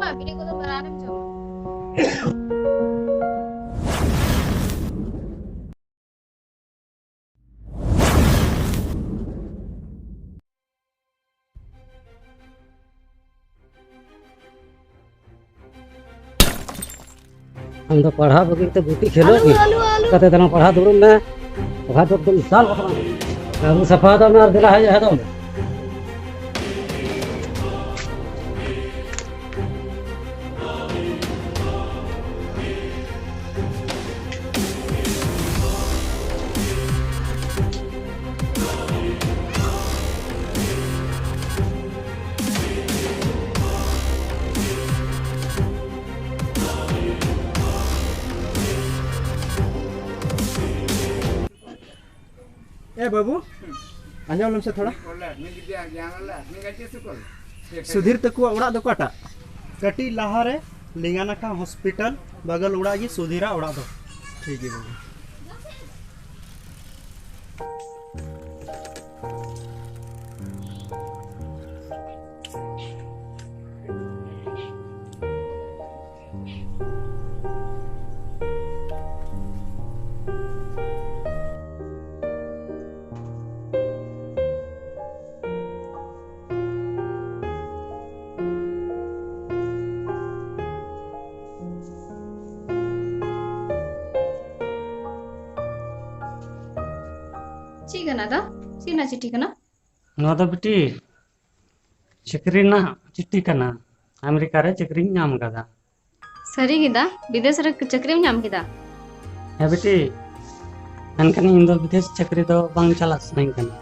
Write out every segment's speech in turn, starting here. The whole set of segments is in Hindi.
मा बिड़ी को तो बराबर में जो हम तो पढ़ा बगी तो गुटी खेलो आलू की आलू आलू कहते तना पढ़ा दूर में पढ़ा तो तुम साल बता हम सफा तो मार दिला है तो ए बाबू आंजम लम से थोड़ा सुधीर तक उड़ा दो काटा कटी लहारे लिंगानाका हॉस्पिटल बगल उड़ा ये सुधीरा उड़ा दो ठीक है बाबू ठीक है ना दा सीना चिट्ठी का ना नवा तो बेटी चक्री ना चिट्ठी करना अमेरिका रे चक्री नाम कदा सरी गिदा विदेश रे चक्री में नाम गिदा है बेटी अनकन इन दो विदेश चक्री तो बांग चला नहीं करना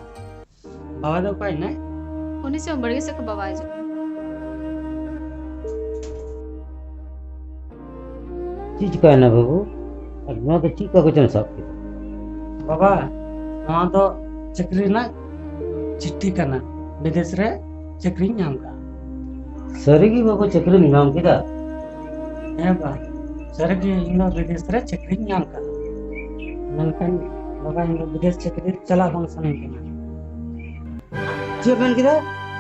बाबा तो कोई ना उन्हीं से बड़े से को बवाज चीज का ना बाबू अब नवा तो ठीक का कुछ सब बाबा नवा तो चक्री ना चिट्ठी करना विदेश रे चक्री नाम का सरीगी बाबू चक्री नाम किदा है बा सरगी इन विदेश रे चक्री नाम का ननकन बाबा इन विदेश चक्री चला बांग सने के जे बन किदा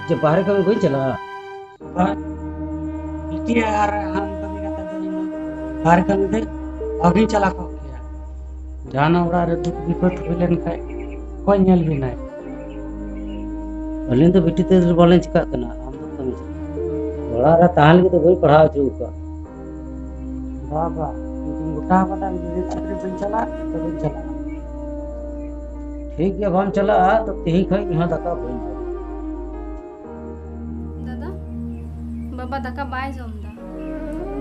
जे बाहर कभी कोई चला बेटी यार हम कभी कहता तो इन बाहर कभी दे आगे चला को किया जाना उड़ा रे दुख विपत होलन खाए कोई नेल भी नहीं अलिन तो बेटी ते बोले चिका कना हम तो समझ बड़ा रा ताल के तो कोई पढ़ाओ छु का बाबा तुम गुटा पता विदेश चक्री बन चला तो बन चला ठीक है हम चला तो तेही खाई यहां दका बन दादा बाबा दका बाय जोमदा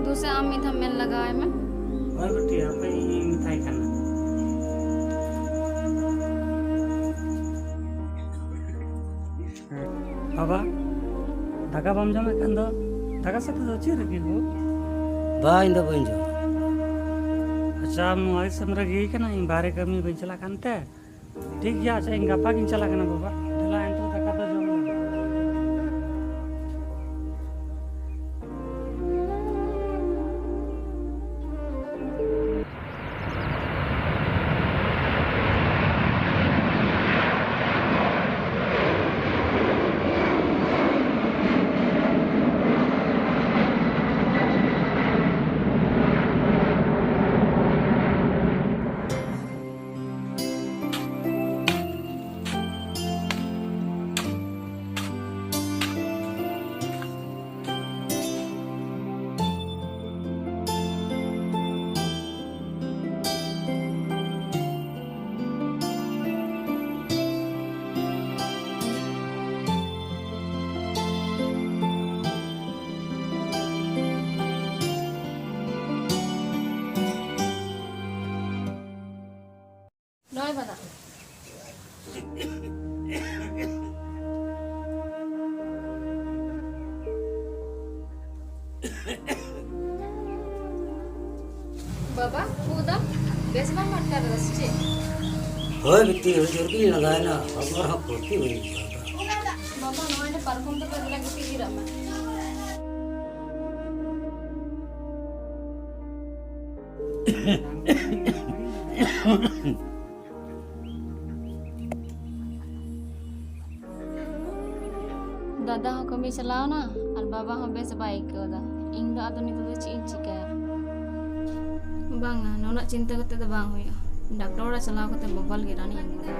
दूसरे आम में था मेल लगाए में और बेटी यहां पे मिठाई खाना बाबा दाका बम जमे खान दो दाका से तो ची रखी हो बा इन दो बन जो अच्छा मोबाइल समरा गई के ना इन बारे कमी बन चला खानते ठीक है अच्छा इन गप्पा किन चला खाना बाबा चला इन तो दाका तो जो नॉय बता बाबा खुदा बेसबा मत कर रस्ते होय बिट्टी हो जोर भी लगाए ना अब और हम पोती हुई बाबा नॉय ने परफॉर्म तो कर लगे की रमा दादा हो कमी चलाओ ना और बाबा हो बेस बाइक को दा ᱤᱧ ᱫᱚ ᱟᱫᱚ ᱱᱤᱛᱚᱜ ᱫᱚ ᱪᱮᱫ ᱤᱧ ᱪᱤᱠᱟᱹᱭᱟ? ᱵᱟᱝᱟ ᱱᱩᱱᱟᱹᱜ ᱪᱤᱱᱛᱟᱹ ᱠᱟᱛᱮ ᱫᱚ ᱵᱟᱝ ᱦᱩᱭᱩᱜᱼᱟ, ᱰᱟᱠᱛᱟᱨ ᱚᱲᱟᱜ ᱪᱟᱞᱟᱣ ᱠᱟᱛᱮ ᱵᱟᱵᱟᱞ ᱜᱮ ᱨᱟᱱᱤᱧ ᱟᱹᱜᱩᱭᱟ।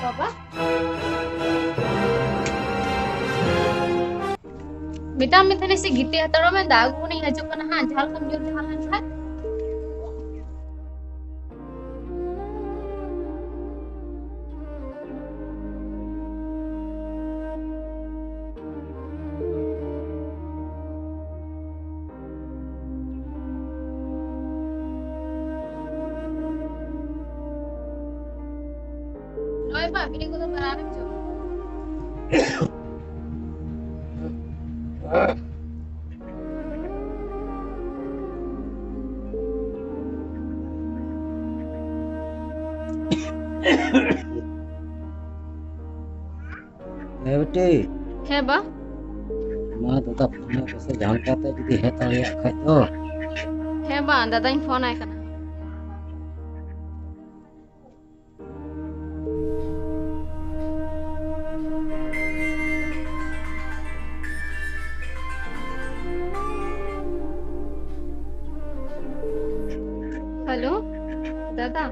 बाबा बेटा मैं थने से गिटे हतड़ो में दागू नहीं हजो कना हां झाल कमजोर झाल हन नोय बा बिनी को तो बनाने जो बेटे है बा मा दादा फोन से जान पाते जुदी है ताले खाय तो है बा दादा इन फोन आय कना हेलो दादा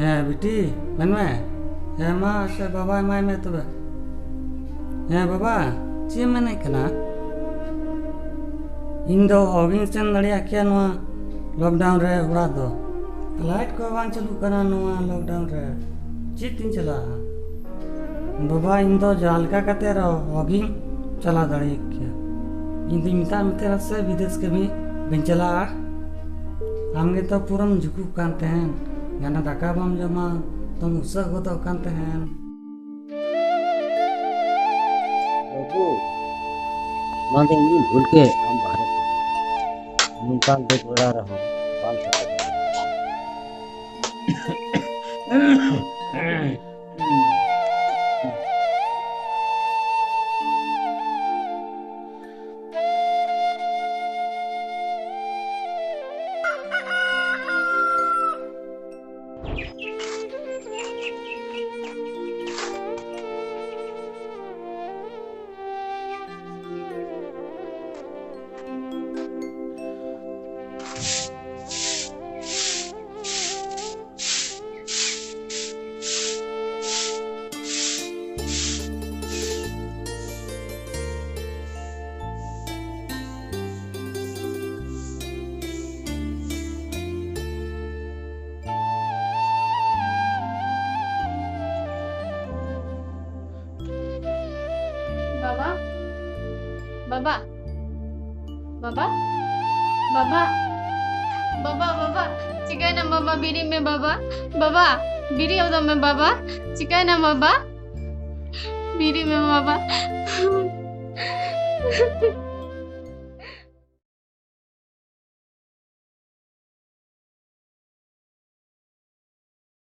है बेटी मन में है मा से बाबा माय में तो है बाबा ची मने कना इन दो ऑगिंग सेन दड़िया क्या नवा लॉकडाउन रे उड़ा दो लाइट को बांग चलू कना नवा लॉकडाउन रे ची तीन चला बाबा इन दो जालका कते रो ऑगिंग चला दड़ी क्या इन दी मिता मिते से विदेश के भी बिन चला हमगे तो पूरम झुकू कांते हैं गाना दाका बम जमा तुम उसक हो तो कांते हैं बाबू मांदे इन भूल के हम बाहर मुकान पे जोड़ा रहो बाल बाबा बाबा बाबा बाबा बाबा बाबा चिकन ना बाबा बीड़ी में बाबा बाबा बीड़ी होता में बाबा चिकन ना बाबा बीड़ी में बाबा